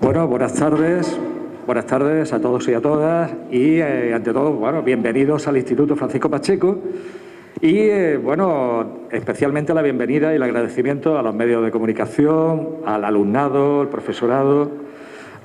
Bueno, buenas tardes a todos y a todas y ante todo, bueno, bienvenidos al Instituto Francisco Pacheco y bueno, especialmente la bienvenida y el agradecimiento a los medios de comunicación, al alumnado, al profesorado,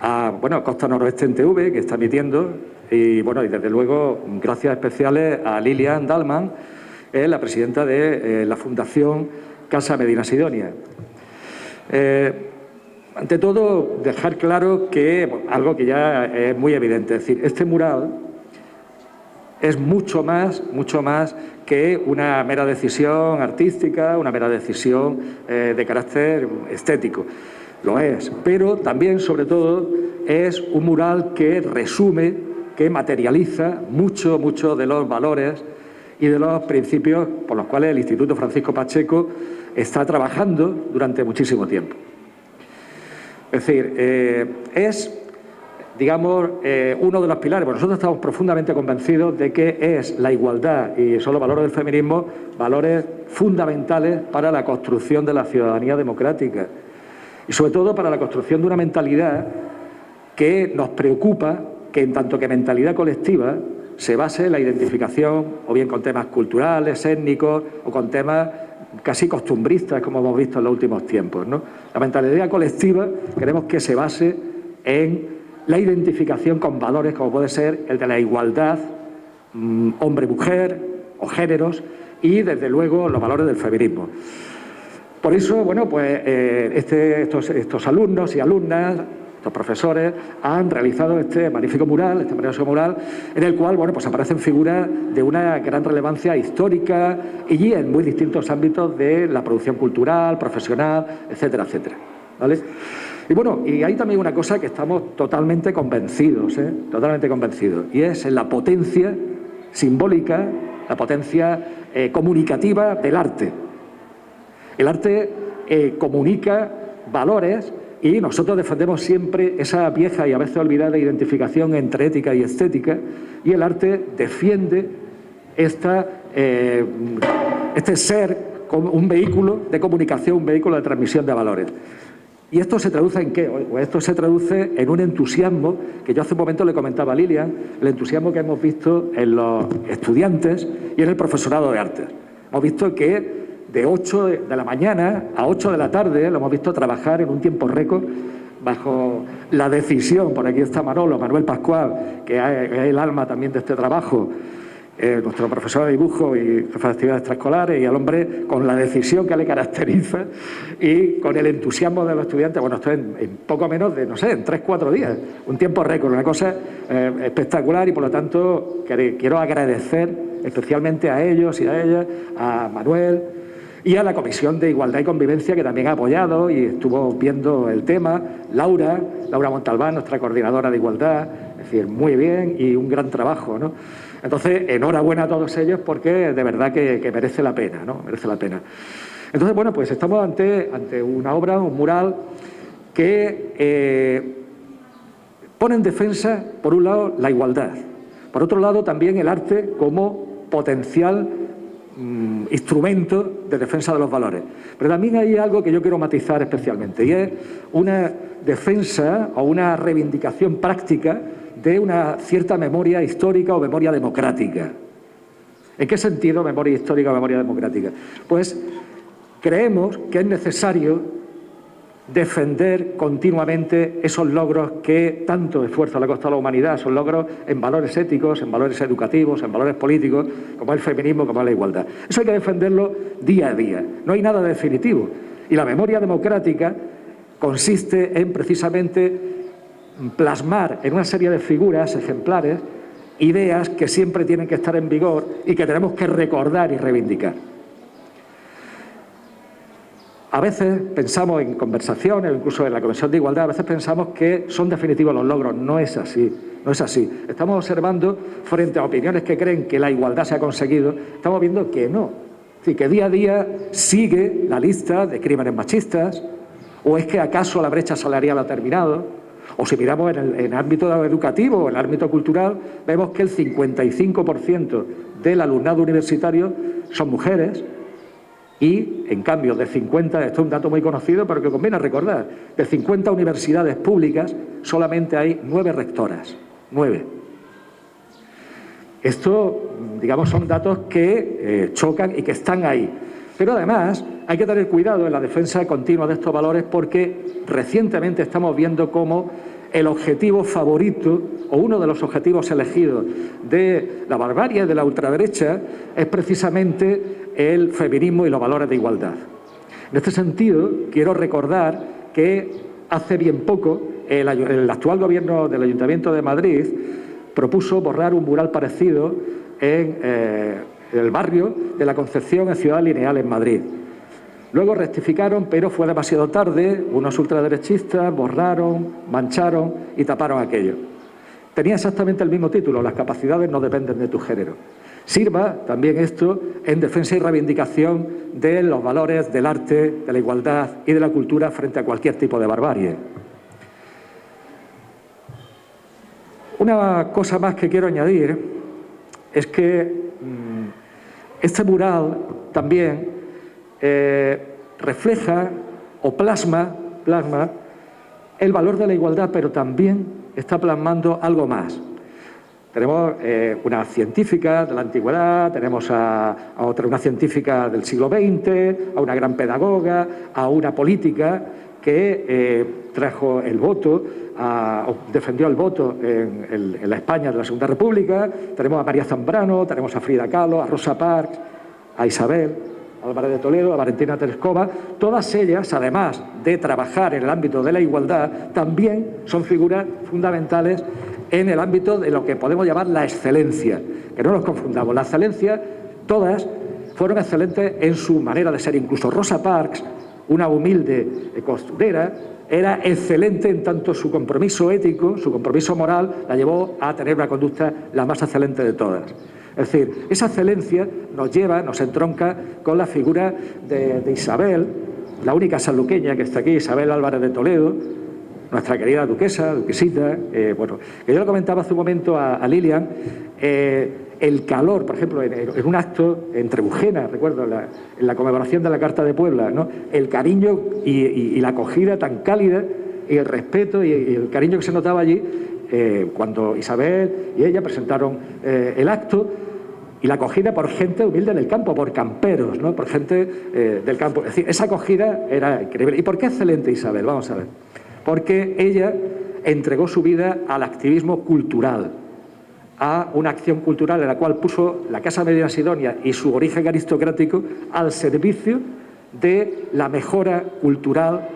a Costa Noroeste en TV que está emitiendo y bueno, y desde luego gracias especiales a Lilian Dalman, la presidenta de la Fundación Casa Medina Sidonia. Ante todo, dejar claro que algo que ya es muy evidente, es decir, este mural es mucho más que una mera decisión artística, una mera decisión de carácter estético. Lo es, pero también, sobre todo, es un mural que resume, que materializa mucho de los valores y de los principios por los cuales el Instituto Francisco Pacheco está trabajando durante muchísimo tiempo. Es decir, es, digamos, uno de los pilares. Bueno, nosotros estamos profundamente convencidos de que es la igualdad y son los valores del feminismo valores fundamentales para la construcción de la ciudadanía democrática y, sobre todo, para la construcción de una mentalidad que nos preocupa, que en tanto que mentalidad colectiva se base en la identificación o bien con temas culturales, étnicos o con temas casi costumbristas, como hemos visto en los últimos tiempos, ¿no? La mentalidad colectiva queremos que se base en la identificación con valores como puede ser el de la igualdad, hombre-mujer o géneros y, desde luego, los valores del feminismo. Por eso, bueno, pues estos alumnos y alumnas, estos profesores, han realizado este magnífico mural, en el cual, bueno, pues aparecen figuras de una gran relevancia histórica y en muy distintos ámbitos de la producción cultural, profesional, etcétera, etcétera, ¿vale? Y bueno, y hay también una cosa que estamos totalmente convencidos, y es en la potencia simbólica, la potencia comunicativa del arte. El arte comunica valores y nosotros defendemos siempre esa vieja y a veces olvidada identificación entre ética y estética, y el arte defiende este ser como un vehículo de comunicación, un vehículo de transmisión de valores. ¿Y esto se traduce en qué? Pues esto se traduce en un entusiasmo que yo hace un momento le comentaba a Lilian, el entusiasmo que hemos visto en los estudiantes y en el profesorado de arte. Hemos visto que de 8 de la mañana a 8 de la tarde lo hemos visto trabajar en un tiempo récord bajo la decisión, por aquí está Manuel Pascual, que es el alma también de este trabajo, nuestro profesor de dibujo y jefe de actividades extraescolares, y al hombre con la decisión que le caracteriza y con el entusiasmo de los estudiantes. Bueno, esto en poco menos de, no sé, en 3-4 días, un tiempo récord, una cosa espectacular, y por lo tanto quiero agradecer especialmente a ellos y a ellas, a Manuel y a la Comisión de Igualdad y Convivencia, que también ha apoyado y estuvo viendo el tema, Laura Montalbán, nuestra coordinadora de igualdad, es decir, muy bien y un gran trabajo, ¿no? Entonces, enhorabuena a todos ellos porque de verdad que merece la pena, ¿no? Merece la pena. Entonces, bueno, pues estamos ante una obra, un mural, que pone en defensa, por un lado, la igualdad. Por otro lado, también el arte como potencial instrumento de defensa de los valores. Pero también hay algo que yo quiero matizar especialmente, y es una defensa o una reivindicación práctica de una cierta memoria histórica o memoria democrática. ¿En qué sentido memoria histórica o memoria democrática? Pues creemos que es necesario defender continuamente esos logros que tanto esfuerzo le ha costado a la humanidad, esos logros en valores éticos, en valores educativos, en valores políticos, como el feminismo, como la igualdad. Eso hay que defenderlo día a día. No hay nada definitivo. Y la memoria democrática consiste en precisamente plasmar en una serie de figuras ejemplares ideas que siempre tienen que estar en vigor y que tenemos que recordar y reivindicar. A veces pensamos en conversaciones, incluso en la Comisión de Igualdad, a veces pensamos que son definitivos los logros. No es así, no es así. Estamos observando, frente a opiniones que creen que la igualdad se ha conseguido, estamos viendo que no. Es decir, que día a día sigue la lista de crímenes machistas, o es que acaso la brecha salarial ha terminado, o si miramos en el ámbito educativo o en el ámbito cultural, vemos que el 55% del alumnado universitario son mujeres, Y, en cambio, de 50, esto es un dato muy conocido, pero que conviene recordar, de 50 universidades públicas solamente hay 9 rectoras, 9. Esto, digamos, son datos que chocan y que están ahí. Pero además hay que tener cuidado en la defensa continua de estos valores porque recientemente estamos viendo cómo el objetivo favorito o uno de los objetivos elegidos de la barbarie, de la ultraderecha, es precisamente el feminismo y los valores de igualdad. En este sentido, quiero recordar que hace bien poco el actual gobierno del Ayuntamiento de Madrid propuso borrar un mural parecido en el barrio de la Concepción en Ciudad Lineal, en Madrid. Luego rectificaron, pero fue demasiado tarde, unos ultraderechistas borraron, mancharon y taparon aquello. Tenía exactamente el mismo título, las capacidades no dependen de tu género. Sirva también esto en defensa y reivindicación de los valores del arte, de la igualdad y de la cultura frente a cualquier tipo de barbarie. Una cosa más que quiero añadir es que este mural también refleja o plasma el valor de la igualdad, pero también está plasmando algo más. Tenemos una científica de la antigüedad, tenemos a una científica del siglo XX, a una gran pedagoga, a una política que trajo el voto, defendió el voto en la España de la Segunda República. Tenemos a María Zambrano, tenemos a Frida Kahlo, a Rosa Parks, a Isabel, a Álvarez de Toledo, a Valentina Tereskova. Todas ellas, además de trabajar en el ámbito de la igualdad, también son figuras fundamentales en el ámbito de lo que podemos llamar la excelencia. Que no nos confundamos, la excelencia, todas fueron excelentes en su manera de ser. Incluso Rosa Parks, una humilde costurera, era excelente en tanto su compromiso ético, su compromiso moral, la llevó a tener una conducta la más excelente de todas. Es decir, esa excelencia nos lleva, nos entronca con la figura de Isabel, la única sanluqueña que está aquí, Isabel Álvarez de Toledo, nuestra querida duquesita. Bueno, que yo le comentaba hace un momento a Lilian, el calor, por ejemplo, en un acto en Trebujena, recuerdo, en la conmemoración de la Carta de Puebla, ¿no? El cariño y la acogida tan cálida y el respeto y el cariño que se notaba allí cuando Isabel y ella presentaron el acto, y la acogida por gente humilde del campo, por camperos, ¿no? Por gente del campo. Es decir, esa acogida era increíble. ¿Y por qué excelente Isabel? Vamos a ver. Porque ella entregó su vida al activismo cultural, a una acción cultural en la cual puso la Casa Medina Sidonia y su origen aristocrático al servicio de la mejora cultural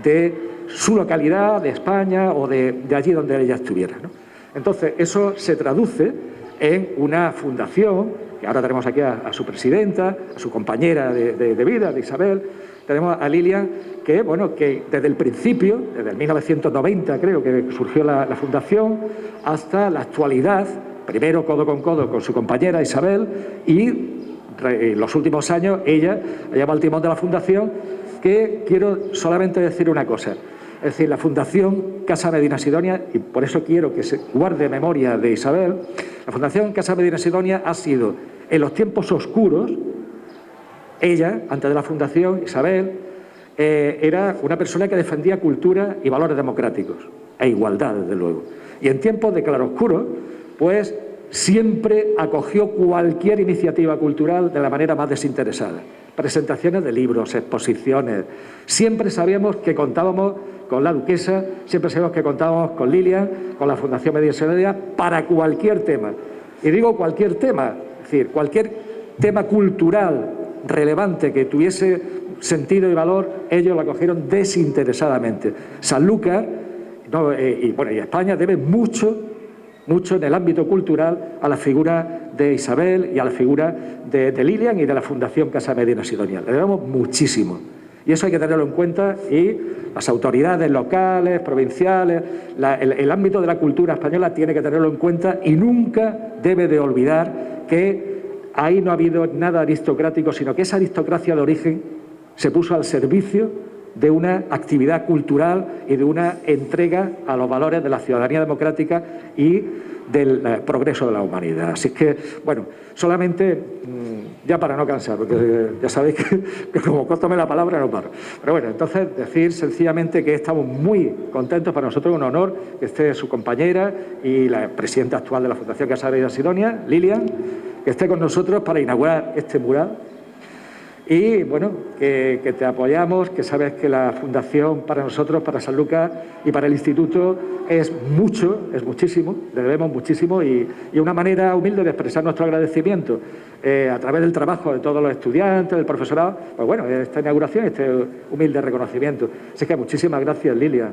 de su localidad, de España o de allí donde ella estuviera, ¿no? Entonces, eso se traduce en una fundación, que ahora tenemos aquí a su presidenta, a su compañera de vida, de Isabel. Tenemos a Lilian, que, bueno, que desde el principio, desde el 1990 creo que surgió la fundación, hasta la actualidad, primero codo con su compañera Isabel, y en los últimos años ella ha llevado el timón de la fundación, que quiero solamente decir una cosa. Es decir, la Fundación Casa Medina Sidonia, y por eso quiero que se guarde memoria de Isabel, la Fundación Casa Medina Sidonia ha sido, en los tiempos oscuros, ella, antes de la fundación, Isabel, era una persona que defendía cultura y valores democráticos, e igualdad, desde luego. Y en tiempos de claroscuro, pues siempre acogió cualquier iniciativa cultural de la manera más desinteresada. Presentaciones de libros, exposiciones. Siempre sabíamos que contábamos con la duquesa, siempre sabíamos que contábamos con Lilian, con la Fundación Medina Sidonia, para cualquier tema. Y digo cualquier tema, es decir, cualquier tema cultural relevante que tuviese sentido y valor, ellos lo acogieron desinteresadamente. Sanlúcar y España debe mucho en el ámbito cultural a la figura de Isabel y a la figura de Lilian y de la Fundación Casa Medina Sidonia. Le debemos muchísimo. Y eso hay que tenerlo en cuenta, y las autoridades locales, provinciales, el ámbito de la cultura española tiene que tenerlo en cuenta, y nunca debe de olvidar que ahí no ha habido nada aristocrático, sino que esa aristocracia de origen se puso al servicio de una actividad cultural y de una entrega a los valores de la ciudadanía democrática y del progreso de la humanidad. Así que, bueno, solamente, ya para no cansar, porque ya sabéis que como córtame la palabra no paro. Pero bueno, entonces decir sencillamente que estamos muy contentos, para nosotros es un honor que esté su compañera y la presidenta actual de la Fundación Casa Reina Sidonia, Lilian, que esté con nosotros para inaugurar este mural. Y bueno, que te apoyamos, que sabes que la Fundación para nosotros, para San Lucas y para el Instituto es mucho, es muchísimo, le debemos muchísimo y una manera humilde de expresar nuestro agradecimiento a través del trabajo de todos los estudiantes, del profesorado, pues bueno, esta inauguración, este humilde reconocimiento. Así que muchísimas gracias, Lilia.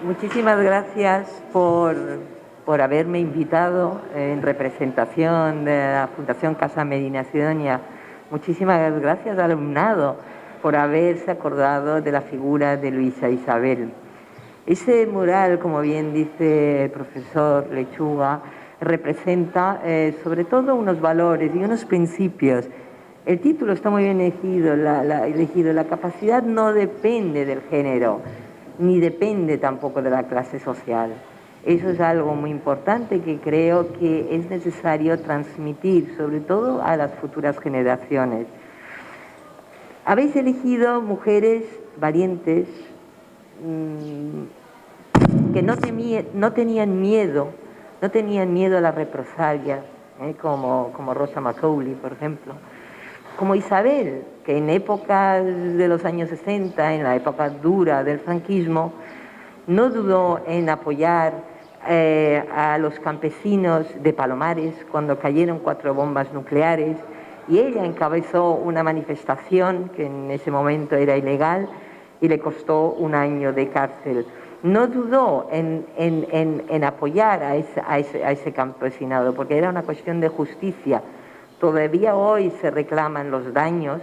Muchísimas gracias por haberme invitado en representación de la Fundación Casa Medina Sidonia. Muchísimas gracias al alumnado por haberse acordado de la figura de Luisa Isabel. Ese mural, como bien dice el profesor Lechuga, representa sobre todo unos valores y unos principios. El título está muy bien elegido, la capacidad no depende del género, ni depende tampoco de la clase social. Eso es algo muy importante que creo que es necesario transmitir, sobre todo a las futuras generaciones. Habéis elegido mujeres valientes, que no tenían miedo a las represalias, como Rosa Macaulay, por ejemplo, como Isabel, que en épocas de los años 60, en la época dura del franquismo, no dudó en apoyar a los campesinos de Palomares cuando cayeron 4 bombas nucleares, y ella encabezó una manifestación que en ese momento era ilegal y le costó 1 año de cárcel. No dudó en apoyar a ese campesinado, porque era una cuestión de justicia. Todavía hoy se reclaman los daños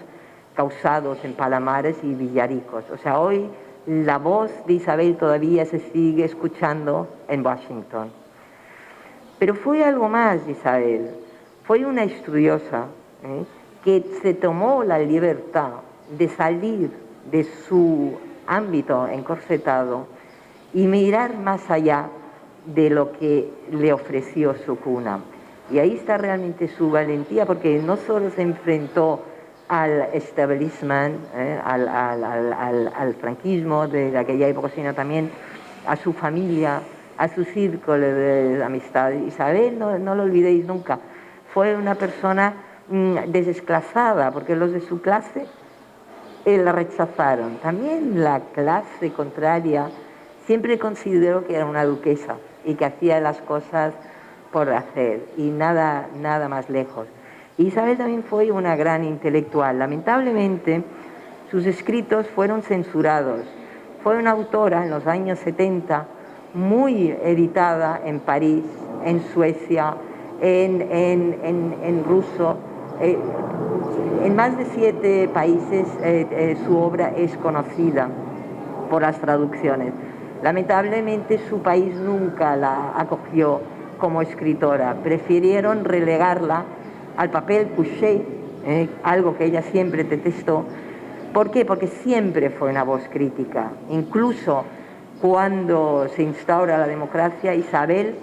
causados en Palomares y Villaricos. O sea, hoy la voz de Isabel todavía se sigue escuchando en Washington. Pero fue algo más, Isabel. Fue una estudiosa que se tomó la libertad de salir de su ámbito encorsetado y mirar más allá de lo que le ofreció su cuna. Y ahí está realmente su valentía, porque no solo se enfrentó al establishment, al franquismo de aquella época, sino también a su familia, a su círculo de amistad. Isabel, no lo olvidéis nunca, fue una persona desclasada, porque los de su clase la rechazaron. También la clase contraria siempre consideró que era una duquesa y que hacía las cosas por hacer, y nada más lejos. Isabel también fue una gran intelectual. Lamentablemente, sus escritos fueron censurados. Fue una autora en los años 70 muy editada en París, en Suecia, en ruso. En más de 7 países su obra es conocida por las traducciones. Lamentablemente su país nunca la acogió como escritora. Prefirieron relegarla al papel couché, algo que ella siempre detestó. ¿Por qué? Porque siempre fue una voz crítica. Incluso cuando se instaura la democracia, Isabel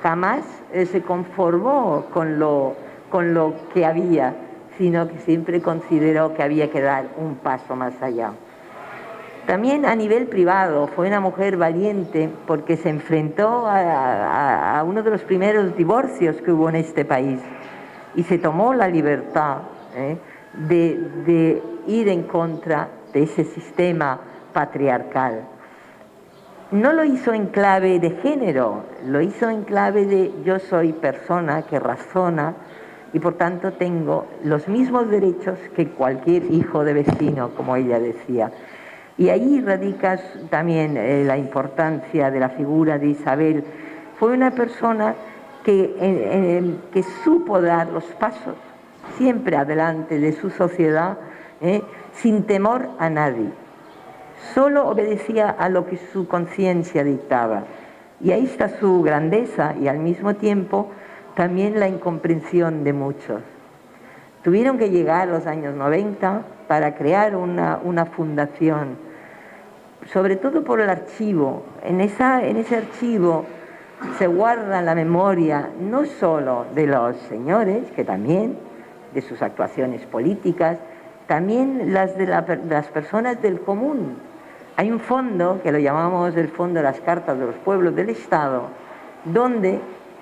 jamás se conformó con lo que había, sino que siempre consideró que había que dar un paso más allá. También a nivel privado fue una mujer valiente, porque se enfrentó a uno de los primeros divorcios que hubo en este país y se tomó la libertad de ir en contra de ese sistema patriarcal. No lo hizo en clave de género, lo hizo en clave de yo soy persona que razona y por tanto tengo los mismos derechos que cualquier hijo de vecino, como ella decía. Y ahí radica también la importancia de la figura de Isabel. Fue una persona que supo dar los pasos siempre adelante de su sociedad, sin temor a nadie. Solo obedecía a lo que su conciencia dictaba. Y ahí está su grandeza y al mismo tiempo también la incomprensión de muchos. Tuvieron que llegar a los años 90 para crear una fundación, sobre todo por el archivo. En ese archivo se guarda la memoria no solo de los señores, que también, de sus actuaciones políticas, también las de las personas del común. Hay un fondo, que lo llamamos el Fondo de las Cartas de los Pueblos del Estado, donde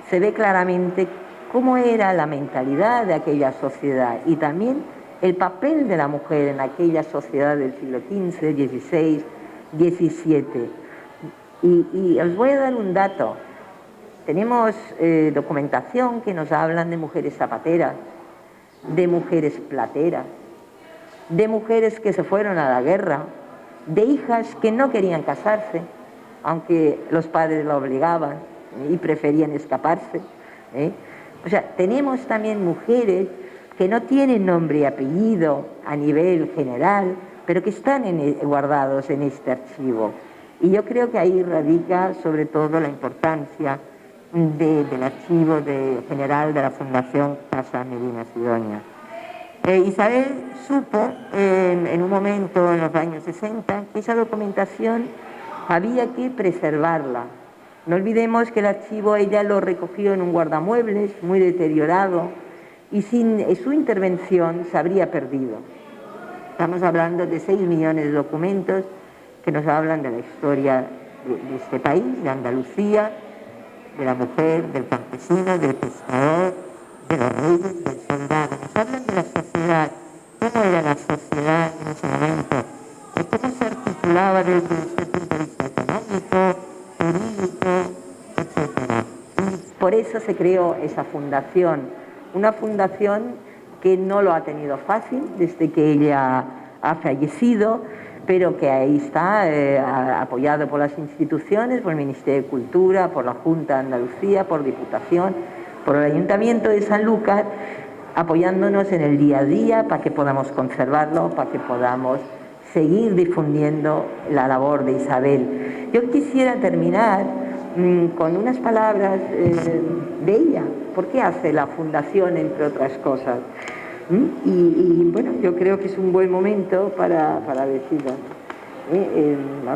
se ve claramente cómo era la mentalidad de aquella sociedad y también el papel de la mujer en aquella sociedad del siglo XV, XVI, XVII. Y os voy a dar un dato. Tenemos documentación que nos hablan de mujeres zapateras, de mujeres plateras, de mujeres que se fueron a la guerra, de hijas que no querían casarse, aunque los padres la obligaban y preferían escaparse. O sea, tenemos también mujeres que no tienen nombre y apellido a nivel general, pero que están guardados en este archivo. Y yo creo que ahí radica sobre todo la importancia del archivo general de la Fundación Casa Medina Sidonia. Isabel supo en un momento en los años 60 que esa documentación había que preservarla. No olvidemos que el archivo ella lo recogió en un guardamuebles muy deteriorado y sin su intervención se habría perdido. Estamos hablando de 6 millones de documentos que nos hablan de la historia de este país, de Andalucía, de la mujer, del campesino, del pescador, de los reyes, del soldado. Nos hablan de la sociedad, cómo era la sociedad en ese momento, de cómo se articulaba desde el punto de vista económico, jurídico, etc. Y por eso se creó esa fundación, una fundación que no lo ha tenido fácil desde que ella ha fallecido, pero que ahí está, apoyado por las instituciones, por el Ministerio de Cultura, por la Junta de Andalucía, por Diputación, por el Ayuntamiento de Sanlúcar, apoyándonos en el día a día para que podamos conservarlo, para que podamos seguir difundiendo la labor de Isabel. Yo quisiera terminar con unas palabras de ella. ¿Por qué hace la fundación, entre otras cosas? Y bueno, yo creo que es un buen momento para decirlo.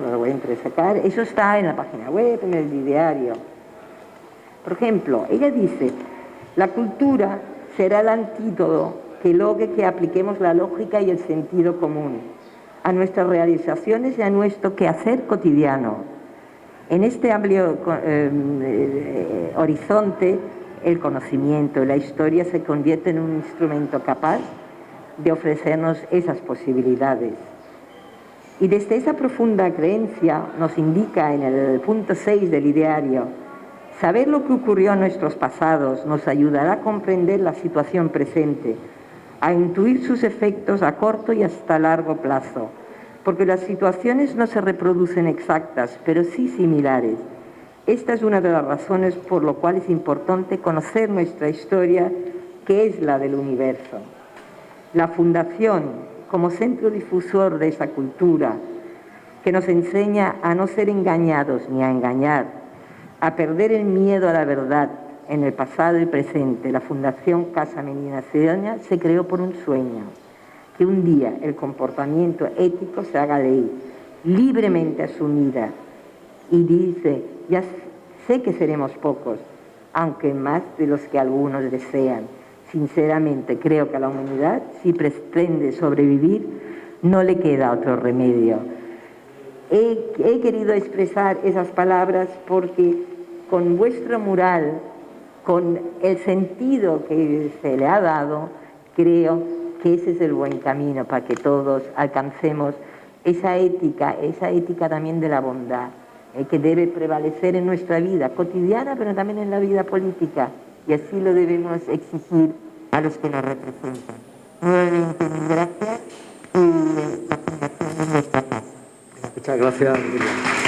Lo voy a entresacar. Eso está en la página web, en el ideario. Por ejemplo, ella dice: la cultura será el antídoto que logre que apliquemos la lógica y el sentido común a nuestras realizaciones y a nuestro quehacer cotidiano. En este amplio horizonte, el conocimiento y la historia se convierten en un instrumento capaz de ofrecernos esas posibilidades. Y desde esa profunda creencia nos indica en el punto 6 del ideario: saber lo que ocurrió en nuestros pasados nos ayudará a comprender la situación presente, a intuir sus efectos a corto y hasta largo plazo, porque las situaciones no se reproducen exactas, pero sí similares. Esta es una de las razones por lo cual es importante conocer nuestra historia, que es la del universo. La Fundación, como centro difusor de esa cultura, que nos enseña a no ser engañados ni a engañar, a perder el miedo a la verdad en el pasado y presente, la Fundación Casa Medina Sidonia se creó por un sueño: que un día el comportamiento ético se haga ley, libremente asumida. Y dice: ya sé que seremos pocos, aunque más de los que algunos desean. Sinceramente creo que a la humanidad, si pretende sobrevivir, no le queda otro remedio. He querido expresar esas palabras porque con vuestro mural, con el sentido que se le ha dado, creo que ese es el buen camino para que todos alcancemos esa ética también de la bondad, que debe prevalecer en nuestra vida cotidiana, pero también en la vida política, y así lo debemos exigir a los que nos representan. Nuevamente, mil gracias, y la Fundación es nuestra casa. Muchas gracias, Miriam.